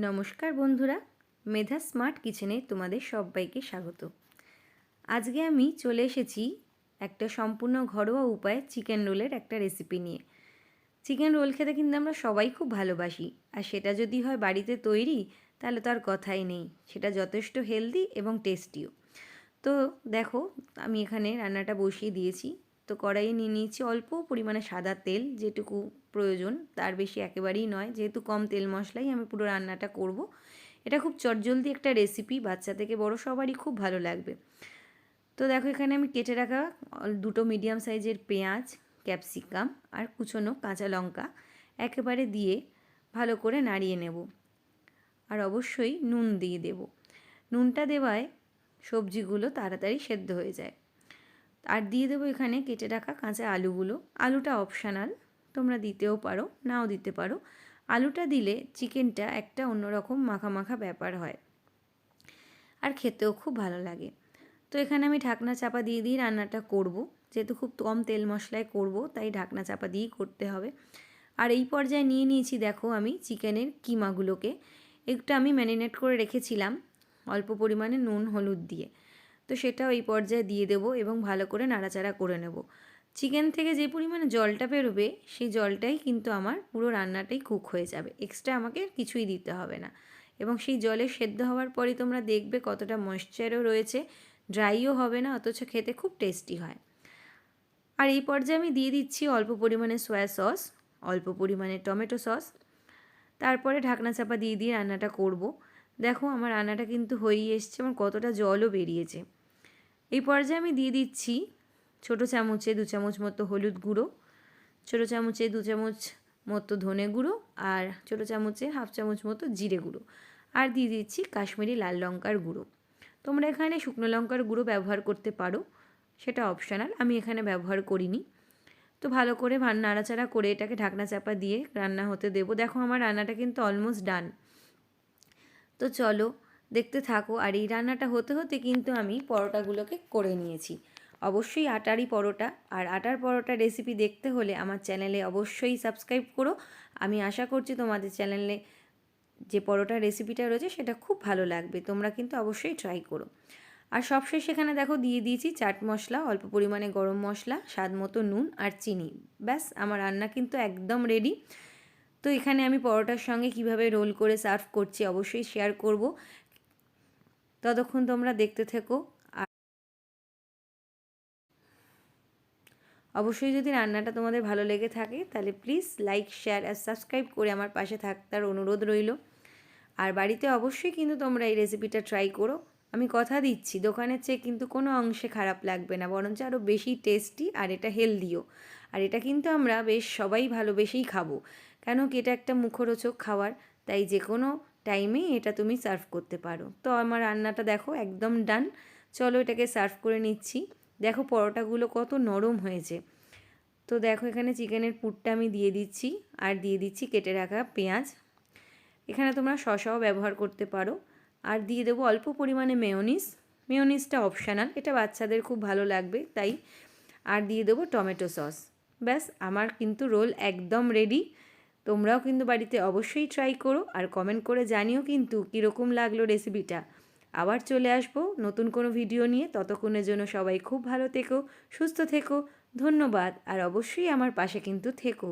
নমস্কার বন্ধুরা, মেধা স্মার্ট কিচেনে তোমাদের সবাইকে স্বাগত। আজকে আমি চলে এসেছি একটা সম্পূর্ণ ঘরোয়া উপায়ে চিকেন রোলের একটা রেসিপি নিয়ে। চিকেন রোল খেতে কিন্তু আমরা সবাই খুব ভালোবাসি, আর সেটা যদি হয় বাড়িতে তৈরি তাহলে তো আর কথাই নেই, সেটা যথেষ্ট হেলদি এবং টেস্টিও। তো দেখো, আমি এখানে রান্নাটা বসিয়ে দিয়েছি। তো কড়াইয়ে নিয়ে নিয়েছি অল্প পরিমাণে সাদা তেল, যেটুকু প্রয়োজন, তার বেশি একেবারেই নয়, যেহেতু কম তেল মশলাই আমি পুরো রান্নাটা করব। এটা খুব চটজলদি একটা রেসিপি, বাচ্চা থেকে বড় সবারই খুব ভালো লাগবে। তো দেখো, এখানে আমি কেটে রাখা দুটো মিডিয়াম সাইজের পেঁয়াজ, ক্যাপসিকাম আর কুচনো কাঁচা লঙ্কা একেবারে দিয়ে ভালো করে নাড়িয়ে নেব। আর অবশ্যই নুন দিয়ে দেব। নুনটা দেওয়ায় সবজিগুলো তাড়াতাড়ি সেদ্ধ হয়ে যায়। আর দিয়ে দেবো এখানে কেটে রাখা কাঁচা আলুগুলো। আলুটা অপশানাল, তোমরা দিতেও পারো, নাও দিতে পারো। আলুটা দিলে চিকেনটা একটা অন্যরকম মাখা মাখা ব্যাপার হয়, আর খেতেও খুব ভালো লাগে। তো এখানে আমি ঢাকনা চাপা দিয়ে দিয়ে রান্নাটা করব, যেহেতু খুব কম তেল মশলায় করব, তাই ঢাকনা চাপা দিয়েই করতে হবে। আর এই পর্যায়ে নিয়ে নিয়েছি, দেখো, আমি চিকেনের কিমাগুলোকে একটু আমি ম্যারিনেট করে রেখেছিলাম অল্প পরিমাণে নুন হলুদ দিয়ে। তো সেটাও এই পর্যায়ে দিয়ে দেবো এবং ভালো করে নাড়াচাড়া করে নেব। চিকেন থেকে যে পরিমাণে জলটা বেরোবে, সেই জলটাই কিন্তু আমার পুরো রান্নাটাই কুক হয়ে যাবে, এক্সট্রা আমাকে কিছুই দিতে হবে না। এবং সেই জলে সেদ্ধ হওয়ার পরই তোমরা দেখবে কতটা ময়েশ্চারও রয়েছে, ড্রাইও হবে না, অথচ খেতে খুব টেস্টি হয়। আর এই পর্যায়ে আমি দিয়ে দিচ্ছি অল্প পরিমাণে সয়া সস, অল্প পরিমাণে টমেটো সস। তারপরে ঢাকনা চাপা দিয়ে দিয়ে রান্নাটা করব। দেখো, আমার রান্নাটা কিন্তু হয়েই এসছে, আমার কতটা জলও বেরিয়েছে। এই পর্যায়ে আমি দিয়ে দিচ্ছি ছোটো চামচে 2 চামচ মতো হলুদ গুঁড়ো, ছোটো চামচে 2 চামচ মতো ধনে গুঁড়ো, আর ছোটো চামচে 1/2 চামচ মতো জিরে গুঁড়ো, আর দিয়ে দিচ্ছি কাশ্মীরি লাল লঙ্কার গুঁড়ো। তোমরা এখানে শুকনো লঙ্কার গুঁড়ো ব্যবহার করতে পারো, সেটা অপশনাল, আমি এখানে ব্যবহার করিনি। তো ভালো করে নাড়াচাড়া করে এটাকে ঢাকনা চাপা দিয়ে রান্না হতে দেবো। দেখো, আমার রান্নাটা কিন্তু অলমোস্ট ডান। তো চলো দেখতে থাকো। আর এই রান্নাটা হতে হতে কিন্তু আমি পরোটাগুলোকে করে নিয়েছি। অবশ্যই আটারই পরোটা, আর আটার পরোটা রেসিপি দেখতে হলে আমার চ্যানেলে অবশ্যই সাবস্ক্রাইব করো। আমি আশা করছি তোমাদের চ্যানেলে যে পরোটার রেসিপিটা রয়েছে সেটা খুব ভালো লাগবে, তোমরা কিন্তু অবশ্যই ট্রাই করো। আর সবশেষ এখানে দেখো দিয়ে দিয়েছি চাট মশলা, অল্প পরিমাণে গরম মশলা, স্বাদ মতো নুন আর চিনি। ব্যাস, আমার রান্না কিন্তু একদম রেডি। তো এখানে আমি পরোটার সঙ্গে কিভাবে রোল করে সার্ভ করছি অবশ্যই শেয়ার করব, ততক্ষণ তোমরা দেখতে থেকো। আর অবশ্যই যদি রান্নাটা তোমাদের ভালো লেগে থাকে তাহলে প্লিজ লাইক, শেয়ার আর সাবস্ক্রাইব করে আমার পাশে থাকার অনুরোধ রইল। আর বাড়িতে অবশ্যই কিন্তু তোমরা এই রেসিপিটা ট্রাই করো। আমি কথা দিচ্ছি, দোকানের চেয়ে কিন্তু কোনো অংশে খারাপ লাগবে না, বরঞ্চ আরও বেশি টেস্টি, আর এটা হেলদিও। আর এটা কিন্তু আমরা বেশ সবাই ভালোবেসেই খাবো, কেন কি এটা একটা মুখরোচক খাবার, তাই যে কোনো টাইমেই এটা তুমি সার্ভ করতে পারো। তো আমার রান্নাটা দেখো একদম ডান। চলো এটাকে সার্ভ করে নিচ্ছি। দেখো পরোটাগুলো কত নরম হয়েছে। তো দেখো, এখানে চিকেনের পুরটা আমি দিয়ে দিচ্ছি, আর দিয়ে দিচ্ছি কেটে রাখা পেঁয়াজ। এখানে তোমরা শসাও ব্যবহার করতে পারো। আর দিয়ে দেবো অল্প পরিমাণে মেয়োনিজ। মেয়োনিজটা অপশানাল, এটা বাচ্চাদের খুব ভালো লাগবে তাই। আর দিয়ে দেবো টমেটো সস। ব্যাস, আমার কিন্তু রোল একদম রেডি। তোমরাও কিন্তু বাড়িতে অবশ্যই ট্রাই করো, আর কমেন্ট করে জানিও কিন্তু কীরকম লাগলো রেসিপিটা। আবার চলে আসবো নতুন কোনো ভিডিও নিয়ে, ততক্ষণের জন্য সবাই খুব ভালো থেকো, সুস্থ থেকো। ধন্যবাদ, আর অবশ্যই আমার পাশে কিন্তু থেকো।